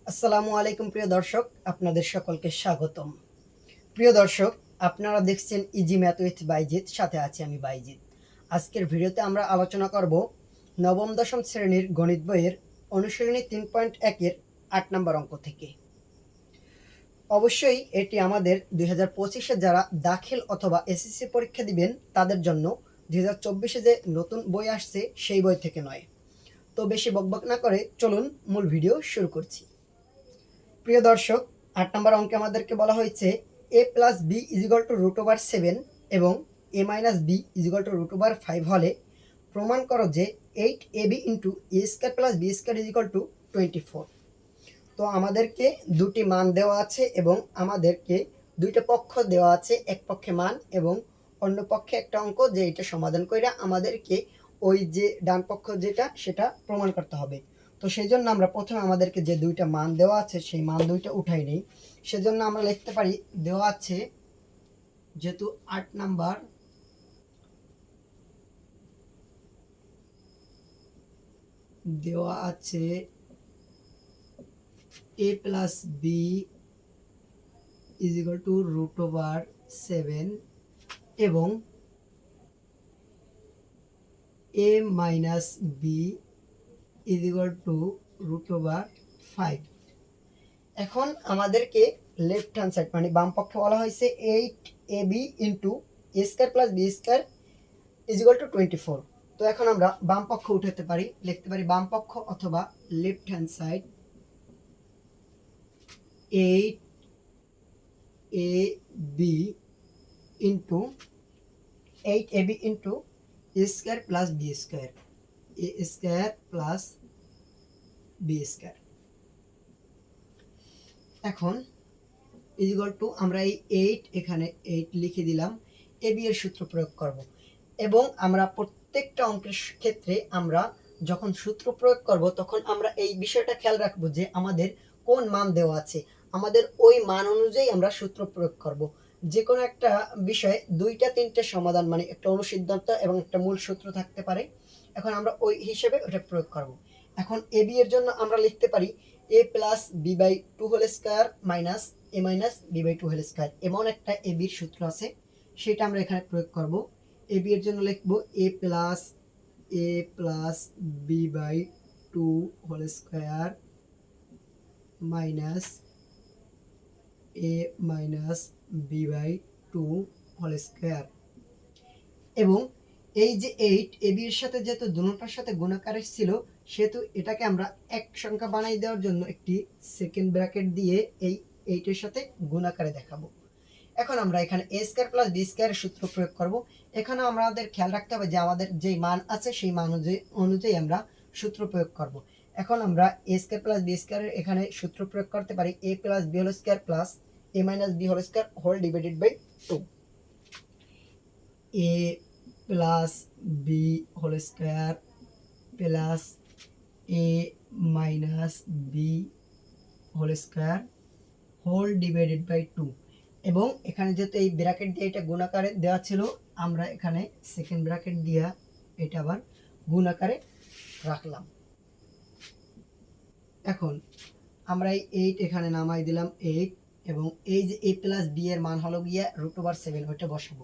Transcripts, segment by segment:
আসসালামু আলাইকুম প্রিয় দর্শক, আপনাদের সকলকে স্বাগতম। প্রিয় দর্শক, আপনারা দেখছেন ইজি ম্যাথ উইথ বাইজিৎ, সাথে আছি আমি বাইজিৎ। আজকের ভিডিওতে আমরা আলোচনা করব নবম দশম শ্রেণীর গণিত বইয়ের অনুশীলনী 3.1-এর 8 নম্বর অঙ্ক থেকে। অবশ্যই এটি আমাদের 2025-এ যারা দাখিল অথবা এসএসসি পরীক্ষা দিবেন তাদের জন্য, 2024-এ যে নতুন বই আসছে সেই বই থেকে নয়। তো বেশি বকবক না করে চলুন মূল ভিডিও শুরু করছি। প্রিয় দর্শক, 8 নম্বর অঙ্কে আমাদেরকে বলা হয়েছে a plus B is equal to √7 এবং a minus B is equal to √5 হলে প্রমাণ করো যে 8ab into A square plus B square equal to 24। তো আমাদেরকে দুটি মান দেওয়া আছে এবং আমাদেরকে দুইটা পক্ষ দেওয়া আছে, এক পক্ষে মান এবং অন্য পক্ষে একটা অঙ্ক, যে এটা সমাধান করে আমাদেরকে ওই যে ডান পক্ষ যেটা সেটা প্রমাণ করতে হবে। তো সেই জন্য আমরা প্রথমে আমাদেরকে যে দুইটা মান দেওয়া আছে সেই মান দুইটা উঠাই নেই। সেজন্য আমরা লিখতে পারি, দেওয়া আছে যেহেতু 8 নাম্বার, দেওয়া আছে a plus B is equal to √7 এবং a minus B is equal to √5। এখন আমাদেরকে লেফট হ্যান্ড সাইড মানে বাম পক্ষে বলা হয়েছে 8ab into A square plus B square equal to 24। তো এখন আমরা বাম পক্ষ উঠাতে পারি, লিখতে পারি বাম পক্ষ অথবা left hand side 8ab into 8ab into A square plus B square, A square plus B square. এখন ইজিক্যাল টু আমরা এই 8 এখানে 8 লিখে দিলাম, এ বি এর সূত্র প্রয়োগ করব। এবং আমরা প্রত্যেকটা অঙ্কের ক্ষেত্রে আমরা যখন সূত্র প্রয়োগ করব তখন আমরা এই বিষয়টা খেয়াল রাখবো যে আমাদের কোন মান দেওয়া আছে, আমাদের ওই মান অনুযায়ী আমরা সূত্র প্রয়োগ করব। যে কোনো একটা বিষয়ে দুইটা তিনটে সমাধান মানে একটা অনুসিদ্ধান্ত এবং একটা মূল সূত্র থাকতে পারে। এখন আমরা ওই হিসেবে ওটা প্রয়োগ করব। এখন এ বি এর জন্য আমরা লিখতে পারি a plus b by 2 whole square minus a minus b by 2 whole square, এমন একটা এ বির সূত্র আছে, সেটা আমরা এখানে প্রয়োগ করব। এ বি এর জন্য লিখব a plus b by 2 whole square minus a minus b by 2 whole square. এবং এই যে 8 এ বি এর সাথে যেহেতু দুটোটার সাথে গুণাকার ছিল, সেহেতু এটাকে আমরা এক সংখ্যা বানাই দেওয়ার জন্য একটি সেকেন্ড ব্র্যাকেট দিয়ে এই 8 এর সাথে গুণাকারে দেখাবো। এখন আমরা এখানে এ স্কোয়ার প্লাস বি স্কোয়ারের সূত্র প্রয়োগ করব। এখানে আমাদের খেয়াল রাখতে হবে যে আমাদের যেই মান আছে সেই মান অনুযায়ী আমরা সূত্র প্রয়োগ করব। এখন আমরা এ স্কোয়ার প্লাস বি স্কোয়ারের এখানে সূত্র প্রয়োগ করতে পারি A plus B whole square plus A minus B whole square whole divided by 2। A plus B whole square plus A minus B whole square whole divided by 2। এবং এখানে যেহেতু এই ব্র্যাকেট দিয়ে এটা গুণাকারে দেওয়া ছিল, আমরা এখানে সেকেন্ড ব্র্যাকেট দিয়ে এটা আবার গুণাকারে রাখলাম। এখন আমরা এই 8 এখানে নামাই দিলাম 8, এবং এই যে a প্লাস বি এর মান হলো গিয়া √7, ওইটা বসাবো।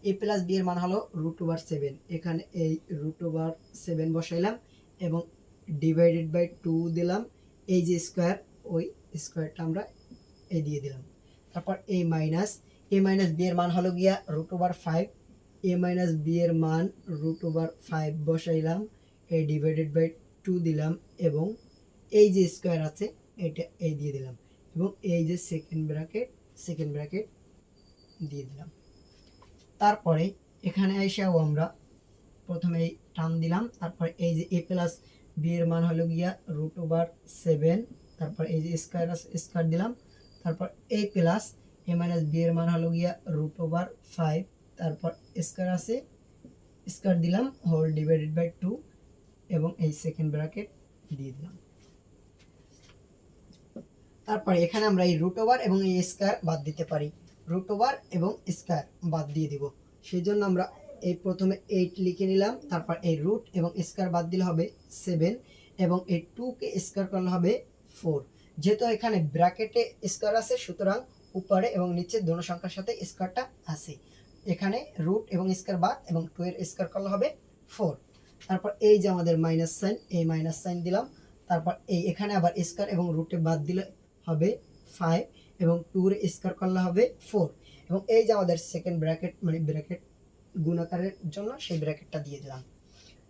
a প্লাস বি এর মান হলো √7, এখানে এই √7 বসাইলাম এবং ডিভাইডেড বাই 2 দিলাম। এই যে স্কোয়ার, ওই স্কোয়ারটা আমরা এই দিয়ে দিলাম। তারপর a মাইনাস বি এর মান হলো গিয়া √5, a মাইনাস বি এর মান √5 বসাইলাম, এই ডিভাইডেড বাই 2 দিলাম এবং এই যে স্কোয়ার আছে এটা এই দিয়ে দিলাম এবং এই যে সেকেন্ড ব্র্যাকেট দিয়ে দিলাম। তারপরে এখানে এসেও আমরা প্রথমে এই টান দিলাম, তারপর এই যে a প্লাস বি এর মান হলো গিয়া √7, তারপর এই যে স্কোয়ার দিলাম, তারপর a plus A minus b এর মান হলো গিয়া √5, তারপর স্কোয়ার আছে স্কোয়ার দিলাম হোল ডিভাইডেড বাই 2 এবং এই সেকেন্ড ব্র্যাকেট দিয়ে দিলাম। তারপরে এখানে আমরা এই √ওভার এবং এই স্কয়ার বাদ দিতে পারি, √ওভার এবং স্কয়ার বাদ দিয়ে দিব। সেই জন্য আমরা এই প্রথমে 8 লিখে নিলাম, তারপর এই রুট এবং স্কয়ার বাদ দিলে হবে 7 এবং এই 2 কে স্কয়ার করলে হবে 4। যেহেতু এখানে ব্র্যাকেটে স্কোয়ার আছে, সুতরাং উপরে এবং নিচে দোনো সংখ্যার সাথে স্কোয়ারটা আছে। এখানে রুট এবং স্কোয়ার বাদ এবং 2 এর স্কোয়ার করলে হবে 4। তারপর এই যে আমাদের মাইনাস সাইন, এই মাইনাস সাইন দিলাম। তারপর এই এখানে আবার স্কোয়ার এবং রুটে বাদ দিলে হবে 5 এবং 2 এর স্কোয়ার করলে হবে 4। এবং এই যে আমাদের সেকেন্ড ব্র্যাকেট মানে ব্র্যাকেট গুণাকারের জন্য সেই ব্র্যাকেটটা দিয়ে দিলাম।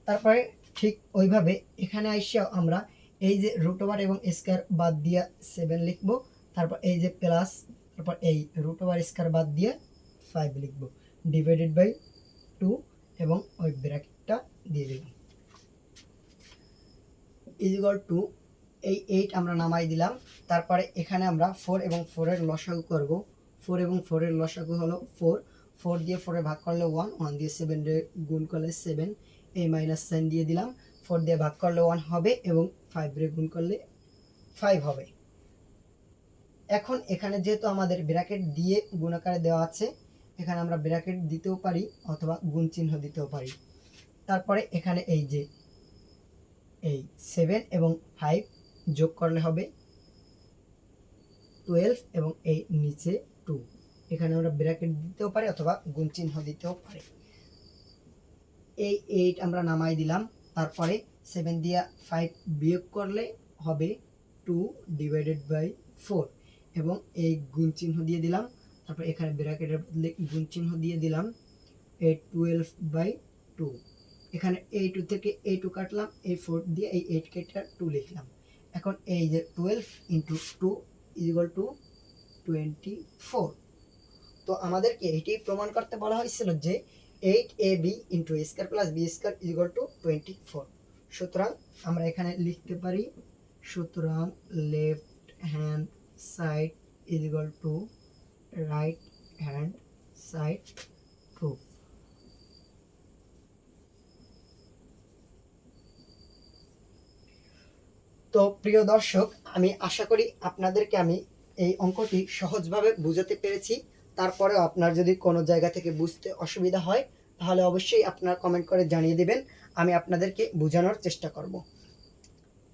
তারপরে ঠিক ওইভাবে এখানে আইসা আমরা এই যে রুট ওভার এবং স্কোয়ার বাদ দিয়ে 7 লিখব। তারপর এই যে প্লাস, তারপর এই রুট ওভার স্কোয়ার বাদ দিয়ে 5 লিখব, ডিভাইডেড বাই 2 এবং ওই ব্র্যাকেটটা দিয়ে দেব ইকুয়াল টু এই 8 আমরা নামাই দিলাম। তারপরে এখানে আমরা 4 এবং 4 এর লসাগু করব। 4 এবং 4 এর লসাগু হলো 4, 4 দিয়ে 4 এ ভাগ করলে 1, 1 দিয়ে 7 এ গুণ করলে 7, এই মাইনাস সাইন দিয়ে দিলাম। 4 দিয়ে ভাগ করলে 1 হবে এবং 5 রে গুণ করলে 5 হবে। এখন এখানে যেহেতু আমাদের ব্র্যাকেট দিয়ে গুণাকারে দেওয়া আছে, এখানে আমরা ব্র্যাকেট দিতেও পারি অথবা গুণ চিহ্ন দিতেও পারি। তারপরে এখানে এই যে এই 7 এবং 5 যোগ করলে হবে 12 এবং এই নিচে 2। এখানে আমরা ব্র্যাকেট দিতেও পারি অথবা গুণ চিহ্ন দিতেও পারি। এই 8 আমরা নামাই দিলাম। তারপরে 7 দিয়ে 5 বিয়োগ করলে হবে 2 ডিভাইডেড বাই 4 এবং এই গুণ চিহ্ন দিয়ে দিলাম। তারপর এখানে ব্র্যাকেটের বদলে গুণ চিহ্ন দিয়ে দিলাম, এই 12 বাই 2। এখানে এই 2 থেকে এই 2 কাটলাম, এই 4 দিয়ে এই 8 কেটে 2 লিখলাম। এখন এই যে 12 ইন্টু 2 ইকুয়াল টু 24। তো আমাদেরকে এটাই প্রমাণ করতে বলা হয়েছিল যে 8ab into a square plus B square equal to 24। সুতরাং আমরা এখানে লিখতে পারি, সুতরাং left hand side equal to right hand side proof. তো প্রিয় দর্শক, আমি আশা করি আপনাদেরকে আমি এই অঙ্কটি সহজভাবে বুঝাতে পেরেছি। তারপরেও আপনার যদি কোনো জায়গা থেকে বুঝতে অসুবিধা হয় তাহলে অবশ্যই আপনারা কমেন্ট করে জানিয়ে দেবেন, আমি আপনাদেরকে বোঝানোর চেষ্টা করব।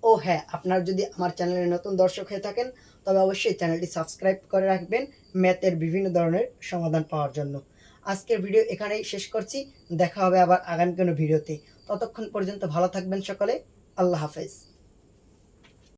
ও হ্যাঁ, আপনারা যদি আমার চ্যানেলের নতুন দর্শক হয়ে থাকেন তবে অবশ্যই চ্যানেলটি সাবস্ক্রাইব করে রাখবেন ম্যাথের বিভিন্ন ধরনের সমাধান পাওয়ার জন্য। আজকের ভিডিও এখানেই শেষ করছি, দেখা হবে আবার আগামী কোনো ভিডিওতে। ততক্ষণ পর্যন্ত ভালো থাকবেন সকলে, আল্লাহ হাফেজ।